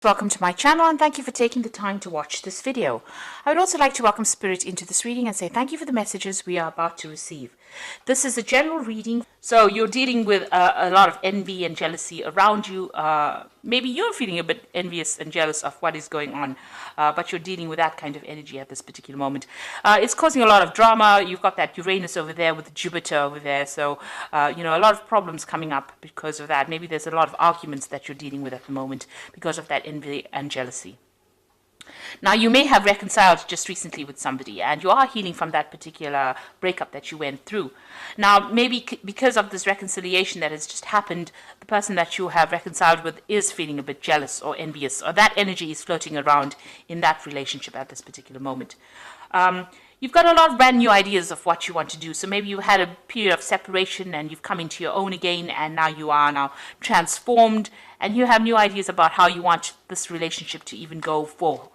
Welcome to my channel and thank you for taking the time to watch this video. I would also like to welcome Spirit into this reading and say thank you for the messages we are about to receive. This is a general reading, so you're dealing with a lot of envy and jealousy around you. Maybe you're feeling a bit envious and jealous of what is going on, but you're dealing with that kind of energy at this particular moment. It's causing a lot of drama. You've got that Uranus over there with Jupiter over there, so a lot of problems coming up because of that. Maybe there's a lot of arguments that you're dealing with at the moment because of that envy and jealousy. Now, you may have reconciled just recently with somebody and you are healing from that particular breakup that you went through. Now, maybe because of this reconciliation that has just happened, the person that you have reconciled with is feeling a bit jealous or envious, or that energy is floating around in that relationship at this particular moment. You've got a lot of brand new ideas of what you want to do. So maybe you had a period of separation and you've come into your own again, and now you are now transformed and you have new ideas about how you want this relationship to even go forward.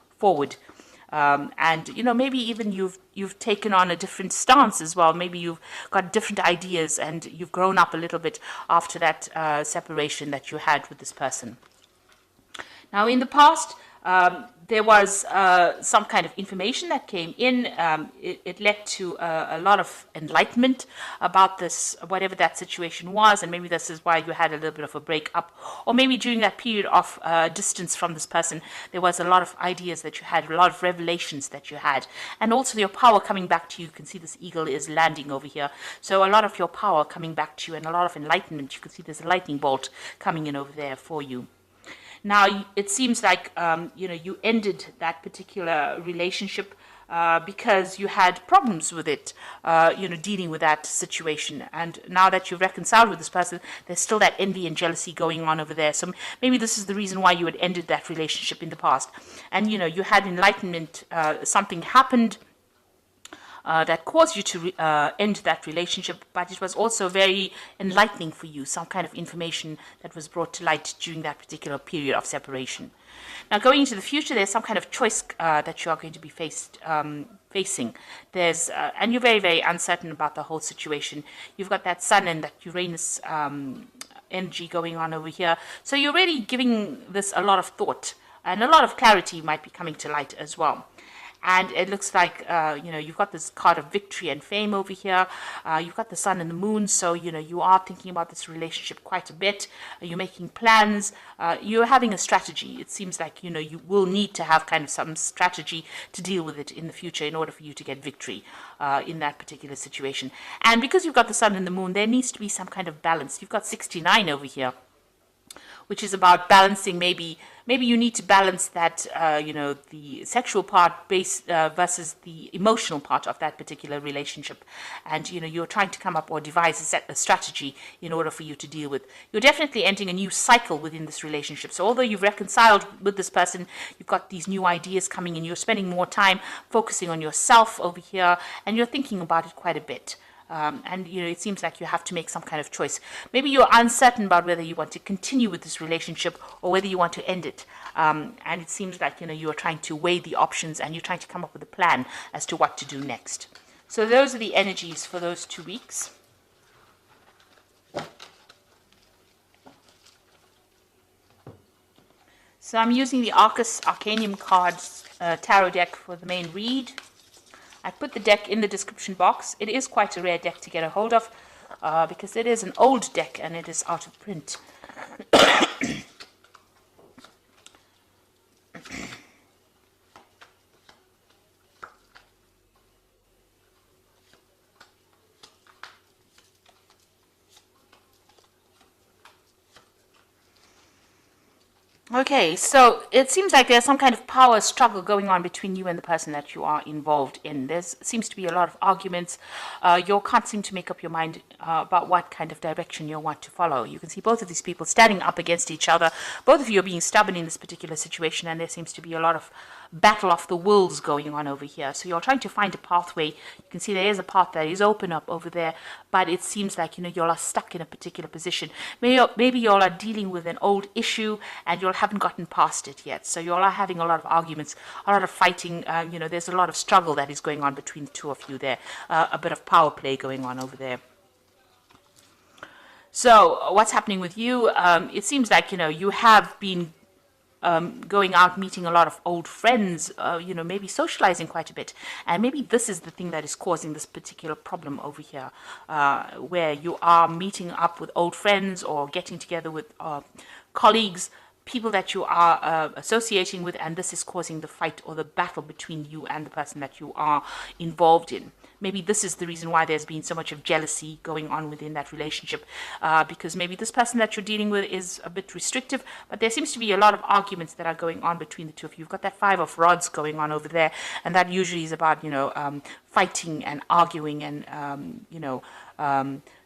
Maybe even you've taken on a different stance as well. Maybe you've got different ideas and you've grown up a little bit after that separation that you had with this person. Now, in the past, there was some kind of information that came in. It led to a lot of enlightenment about this, whatever that situation was, and maybe this is why you had a little bit of a break-up. Or maybe during that period of distance from this person, there was a lot of ideas that you had, a lot of revelations that you had, and also your power coming back to you. You can see this eagle is landing over here. So a lot of your power coming back to you and a lot of enlightenment. You can see there's a lightning bolt coming in over there for you. Now, it seems like, you ended that particular relationship because you had problems with it, dealing with that situation. And now that you've reconciled with this person, there's still that envy and jealousy going on over there. So maybe this is the reason why you had ended that relationship in the past. And, you had enlightenment, something happened that caused you to end that relationship, but it was also very enlightening for you, some kind of information that was brought to light during that particular period of separation. Now, going into the future, there's some kind of choice that you are going to be facing. And you're very, very uncertain about the whole situation. You've got that Sun and that Uranus energy going on over here. So you're really giving this a lot of thought, and a lot of clarity might be coming to light as well. And it looks like, you've got this card of victory and fame over here. You've got the sun and the moon. So, you are thinking about this relationship quite a bit. You're making plans. You're having a strategy. It seems like, you will need to have kind of some strategy to deal with it in the future in order for you to get victory in that particular situation. And because you've got the sun and the moon, there needs to be some kind of balance. You've got 69 over here, which is about balancing. Maybe you need to balance that, the sexual part versus the emotional part of that particular relationship. And, you're trying to come up or devise a strategy in order for you to deal with. You're definitely entering a new cycle within this relationship. So although you've reconciled with this person, you've got these new ideas coming in. You're spending more time focusing on yourself over here, and you're thinking about it quite a bit. It seems like you have to make some kind of choice. Maybe you're uncertain about whether you want to continue with this relationship or whether you want to end it. And it seems like, you're trying to weigh the options and you're trying to come up with a plan as to what to do next. So those are the energies for those 2 weeks. So I'm using the Arcus Arcanium cards tarot deck for the main read. I put the deck in the description box. It is quite a rare deck to get a hold of because it is an old deck and it is out of print. Okay, so it seems like there's some kind of power struggle going on between you and the person that you are involved in. There seems to be a lot of arguments. You can't seem to make up your mind about what kind of direction you want to follow. You can see both of these people standing up against each other. Both of you are being stubborn in this particular situation, and there seems to be a lot of battle of the wills going on over here. So you're trying to find a pathway. You can see there is a path that is open up over there, but it seems like, you all are stuck in a particular position. Maybe you all are dealing with an old issue and you haven't gotten past it yet. So you all are having a lot of arguments, a lot of fighting. There's a lot of struggle that is going on between the two of you there. A bit of power play going on over there. So what's happening with you? It seems like, you have been going out, meeting a lot of old friends, maybe socializing quite a bit. And maybe this is the thing that is causing this particular problem over here, where you are meeting up with old friends or getting together with colleagues, people that you are associating with, and this is causing the fight or the battle between you and the person that you are involved in. Maybe this is the reason why there's been so much of jealousy going on within that relationship, because maybe this person that you're dealing with is a bit restrictive, but there seems to be a lot of arguments that are going on between the two of you. You've got that 5 of rods going on over there, and that usually is about, fighting and arguing and,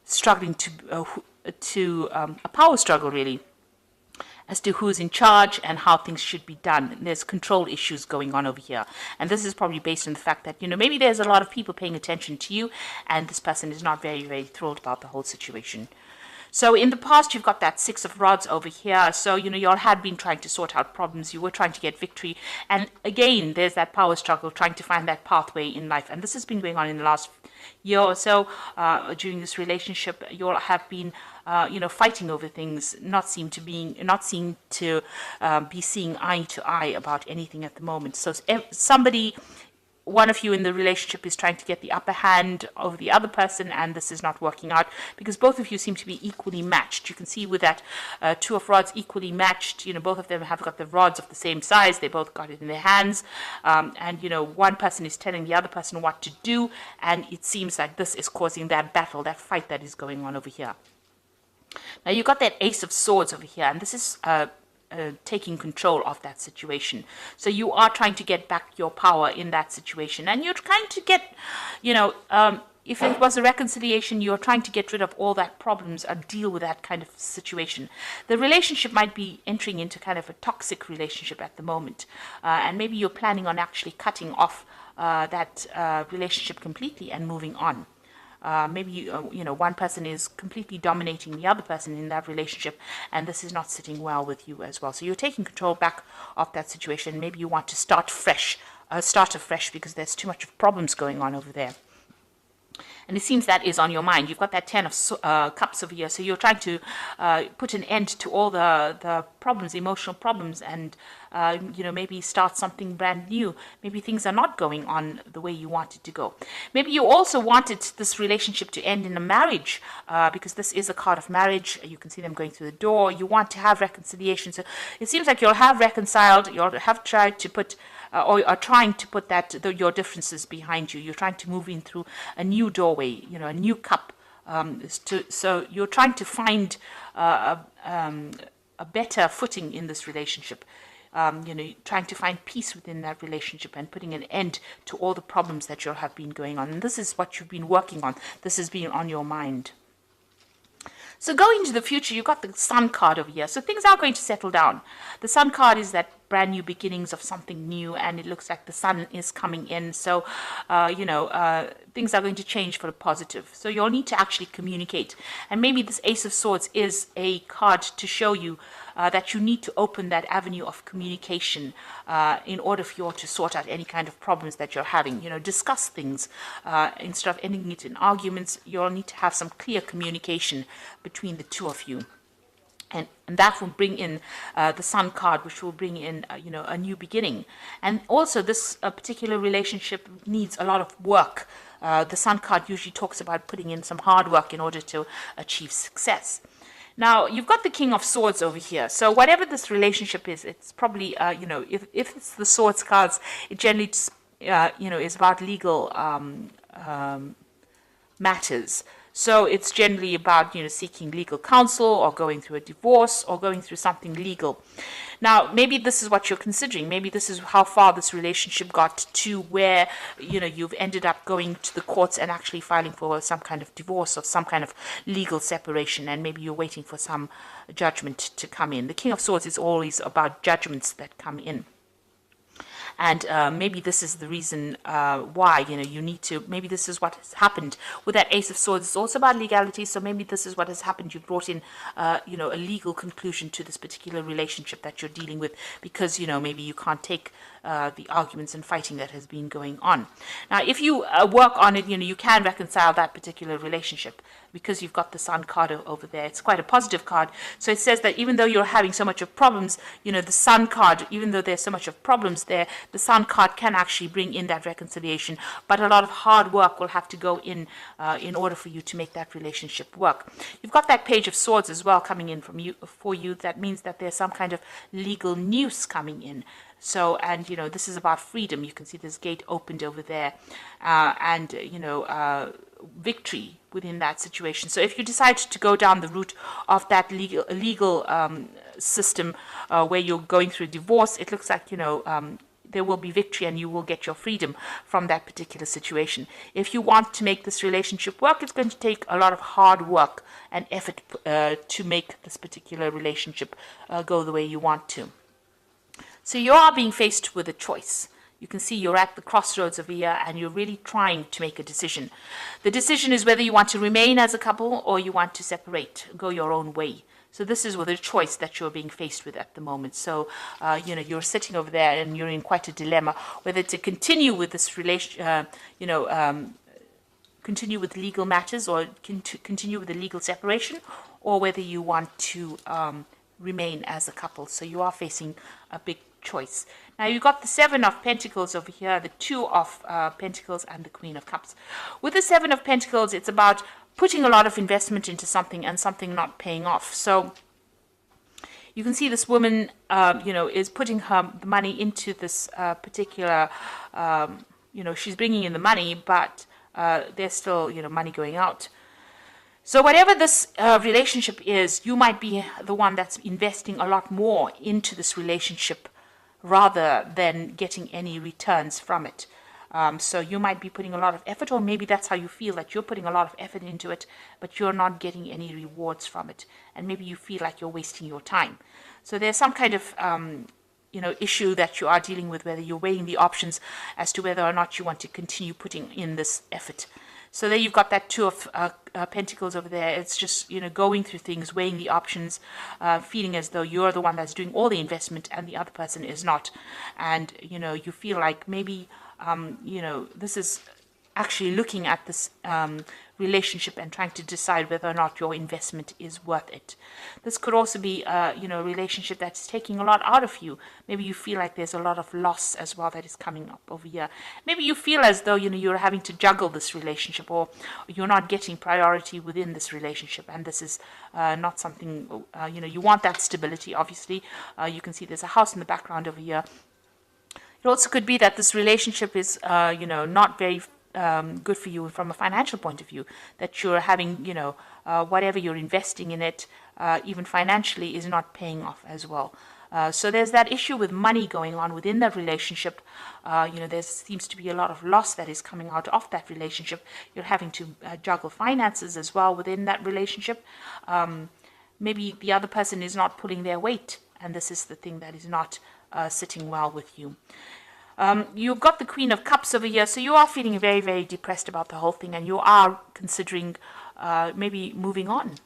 struggling to a power struggle, really, as to who's in charge and how things should be done. There's control issues going on over here. And this is probably based on the fact that, maybe there's a lot of people paying attention to you, and this person is not very, very thrilled about the whole situation. So in the past, you've got that 6 of rods over here. So, you all had been trying to sort out problems. You were trying to get victory. And again, there's that power struggle, trying to find that pathway in life. And this has been going on in the last year or so. During this relationship, you all have been fighting over things, not seem to be seeing eye to eye about anything at the moment. So one of you in the relationship is trying to get the upper hand over the other person, and this is not working out because both of you seem to be equally matched. You can see with that 2 of rods equally matched, both of them have got the rods of the same size. They both got it in their hands. And one person is telling the other person what to do, and it seems like this is causing that battle, that fight that is going on over here. Now you've got that Ace of Swords over here, and this is taking control of that situation. So you are trying to get back your power in that situation, and you're trying to get, if it was a reconciliation, you're trying to get rid of all that problems or deal with that kind of situation. The relationship might be entering into kind of a toxic relationship at the moment, and maybe you're planning on actually cutting off that relationship completely and moving on. Maybe one person is completely dominating the other person in that relationship, and this is not sitting well with you as well. So you're taking control back of that situation. Maybe you want to start afresh because there's too much of problems going on over there. And it seems that is on your mind. You've got that 10 of cups over here. So you're trying to put an end to all the problems, emotional problems, and, maybe start something brand new. Maybe things are not going on the way you want it to go. Maybe you also wanted this relationship to end in a marriage, because this is a card of marriage. You can see them going through the door. You want to have reconciliation. So it seems like you'll have reconciled. You'll have tried to put or are trying to put your differences behind you. You're trying to move in through a new doorway, a new cup. So you're trying to find a better footing in this relationship. Trying to find peace within that relationship and putting an end to all the problems that you have been going on. And this is what you've been working on. This has been on your mind. So going into the future, you've got the Sun card over here. So things are going to settle down. The Sun card is that brand new beginnings of something new, and it looks like the sun is coming in. So, things are going to change for the positive. So you'll need to actually communicate. And maybe this Ace of Swords is a card to show you that you need to open that avenue of communication in order for you to sort out any kind of problems that you're having. Discuss things instead of ending it in arguments. You'll need to have some clear communication between the two of you. And that will bring in the Sun card, which will bring in, a new beginning. And also, this particular relationship needs a lot of work. The Sun card usually talks about putting in some hard work in order to achieve success. Now, you've got the King of Swords over here. So whatever this relationship is, it's probably, if it's the Swords cards, it generally, is about legal matters. So it's generally about, seeking legal counsel or going through a divorce or going through something legal. Now, maybe this is what you're considering. Maybe this is how far this relationship got to where, you've ended up going to the courts and actually filing for some kind of divorce or some kind of legal separation. And maybe you're waiting for some judgment to come in. The King of Swords is always about judgments that come in. And maybe this is the reason why, you need to, maybe this is what has happened. With that Ace of Swords, it's also about legality, so maybe this is what has happened. You brought in, a legal conclusion to this particular relationship that you're dealing with because, maybe you can't take the arguments and fighting that has been going on. Now, if you work on it, you can reconcile that particular relationship because you've got the Sun card over there. It's quite a positive card. So it says that even though you're having so much of problems, the Sun card, even though there's so much of problems there, the Sun card can actually bring in that reconciliation. But a lot of hard work will have to go in order for you to make that relationship work. You've got that Page of Swords as well coming in for you. That means that there's some kind of legal news coming in. So, and this is about freedom. You can see this gate opened over there, and victory within that situation. So if you decide to go down the route of that legal system where you're going through divorce, it looks like there will be victory and you will get your freedom from that particular situation. If you want to make this relationship work, it's going to take a lot of hard work and effort to make this particular relationship go the way you want to. So you are being faced with a choice. You can see you're at the crossroads of a year and you're really trying to make a decision. The decision is whether you want to remain as a couple or you want to separate, go your own way. So this is with a choice that you're being faced with at the moment. So, you're sitting over there and you're in quite a dilemma, whether to continue with this relation, continue with legal matters or continue with the legal separation, or whether you want to remain as a couple. So you are facing a big choice. Now you've got the Seven of Pentacles over here, the Two of Pentacles, and the Queen of Cups. With the Seven of Pentacles, it's about putting a lot of investment into something and something not paying off. So you can see this woman, is putting her money into this particular, she's bringing in the money, but there's still, money going out. So whatever this relationship is, you might be the one that's investing a lot more into this relationship rather than getting any returns from it. So you might be putting a lot of effort, or maybe that's how you feel, that you're putting a lot of effort into it, but you're not getting any rewards from it. And maybe you feel like you're wasting your time. So there's some kind of, issue that you are dealing with, whether you're weighing the options as to whether or not you want to continue putting in this effort. So there you've got that Two of Pentacles over there. It's just, going through things, weighing the options, feeling as though you're the one that's doing all the investment and the other person is not. And, you feel like maybe, this is actually looking at this relationship and trying to decide whether or not your investment is worth it. This could also be, a relationship that's taking a lot out of you. Maybe you feel like there's a lot of loss as well that is coming up over here. Maybe you feel as though, you're having to juggle this relationship, or you're not getting priority within this relationship. And this is not something, you want that stability, obviously. You can see there's a house in the background over here. It also could be that this relationship is, not very good for you from a financial point of view, that you're having, whatever you're investing in it, even financially, is not paying off as well. So there's that issue with money going on within that relationship. There seems to be a lot of loss that is coming out of that relationship. You're having to juggle finances as well within that relationship. Maybe the other person is not pulling their weight, and this is the thing that is not sitting well with you. You've got the Queen of Cups over here, so you are feeling very, very depressed about the whole thing, and you are considering maybe moving on.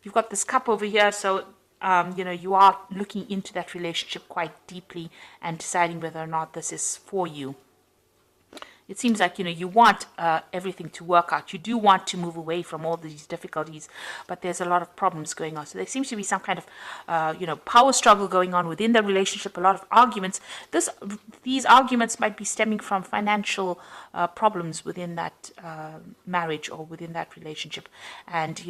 You've got this Cup over here, so you are looking into that relationship quite deeply and deciding whether or not this is for you. It seems like, you want everything to work out. You do want to move away from all these difficulties, but there's a lot of problems going on. So there seems to be some kind of, power struggle going on within the relationship, a lot of arguments. These arguments might be stemming from financial problems within that marriage or within that relationship. And,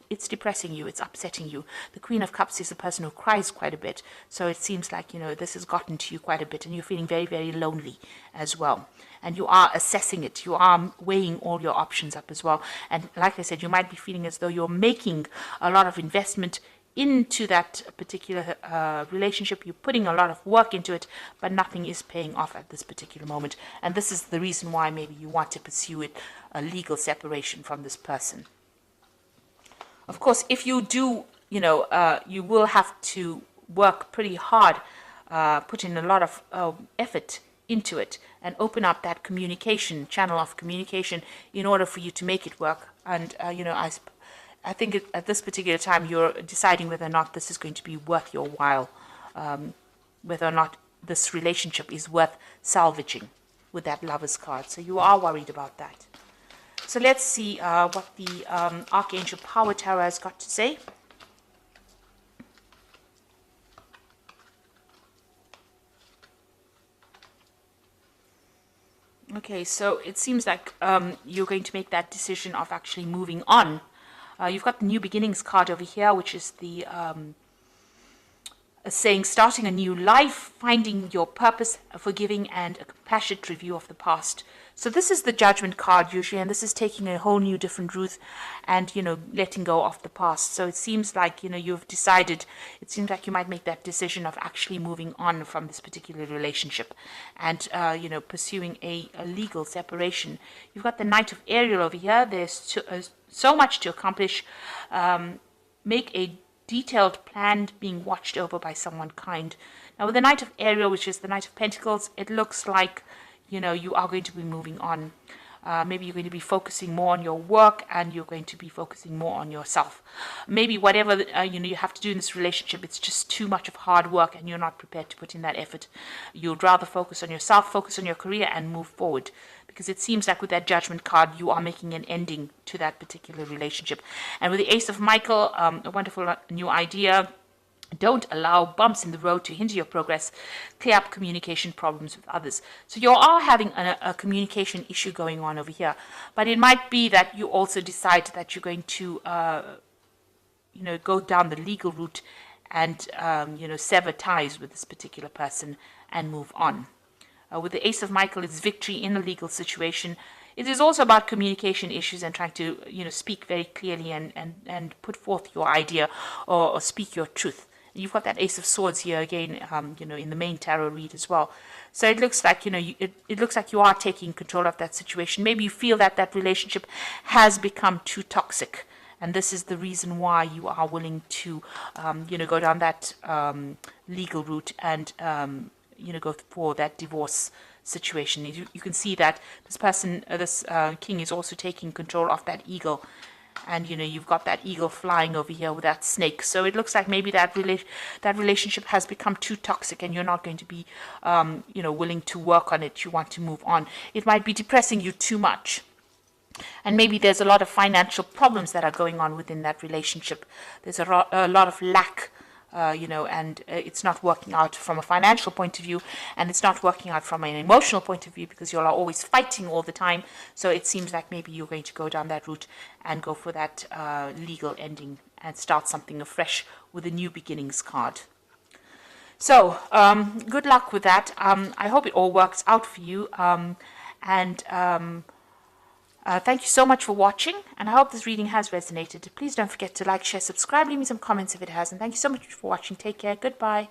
it's depressing you, it's upsetting you. The Queen of Cups is a person who cries quite a bit. So it seems like, this has gotten to you quite a bit, and you're feeling very, very lonely as well. And you are assessing it. You are weighing all your options up as well. And like I said, you might be feeling as though you're making a lot of investment into that particular relationship. You're putting a lot of work into it, but nothing is paying off at this particular moment. And this is the reason why maybe you want to pursue it, a legal separation from this person. Of course, if you do, you will have to work pretty hard, put in a lot of effort into it and open up that channel of communication in order for you to make it work. And I think at this particular time you're deciding whether or not this is going to be worth your while, whether or not this relationship is worth salvaging with that Lover's card. So you are worried about that. So let's see what the Archangel Power Tarot has got to say. Okay, so it seems like you're going to make that decision of actually moving on. You've got the New Beginnings card over here, which is the saying starting a new life, finding your purpose, forgiving, and a compassionate review of the past. So this is the Judgment card usually, and this is taking a whole new different route and, letting go of the past. So it seems like, you've decided, it seems like you might make that decision of actually moving on from this particular relationship and, pursuing a legal separation. You've got the Knight of Ariel over here. There's so much to accomplish. Make a detailed plan being watched over by someone kind. Now with the Knight of Ariel, which is the Knight of Pentacles, it looks like you are going to be moving on. Maybe you're going to be focusing more on your work and you're going to be focusing more on yourself. Maybe whatever you have to do in this relationship, it's just too much of hard work and you're not prepared to put in that effort. You'd rather focus on yourself, focus on your career and move forward. Because it seems like with that Judgment card, you are making an ending to that particular relationship. And with the Ace of Michael, a wonderful new idea. Don't allow bumps in the road to hinder your progress. Clear up communication problems with others. So you are having a communication issue going on over here. But it might be that you also decide that you're going to, go down the legal route and, sever ties with this particular person and move on. With the Ace of Michael, it's victory in a legal situation. It is also about communication issues and trying to, speak very clearly and put forth your idea or speak your truth. You've got that Ace of Swords here again, in the main tarot read as well. So it looks like, it looks like you are taking control of that situation. Maybe you feel that that relationship has become too toxic. And this is the reason why you are willing to, go down that legal route and, go for that divorce situation. You can see that this person, this king is also taking control of that eagle. And, you've got that eagle flying over here with that snake. So it looks like maybe that relationship has become too toxic and you're not going to be, willing to work on it. You want to move on. It might be depressing you too much. And maybe there's a lot of financial problems that are going on within that relationship. There's a lot of lack. And it's not working out from a financial point of view, and it's not working out from an emotional point of view because you're always fighting all the time. So it seems like maybe you're going to go down that route and go for that legal ending and start something afresh with a New Beginnings card. So good luck with that. I hope it all works out for you. Thank you so much for watching, and I hope this reading has resonated. Please don't forget to like, share, subscribe, leave me some comments if it has, and thank you so much for watching. Take care. Goodbye.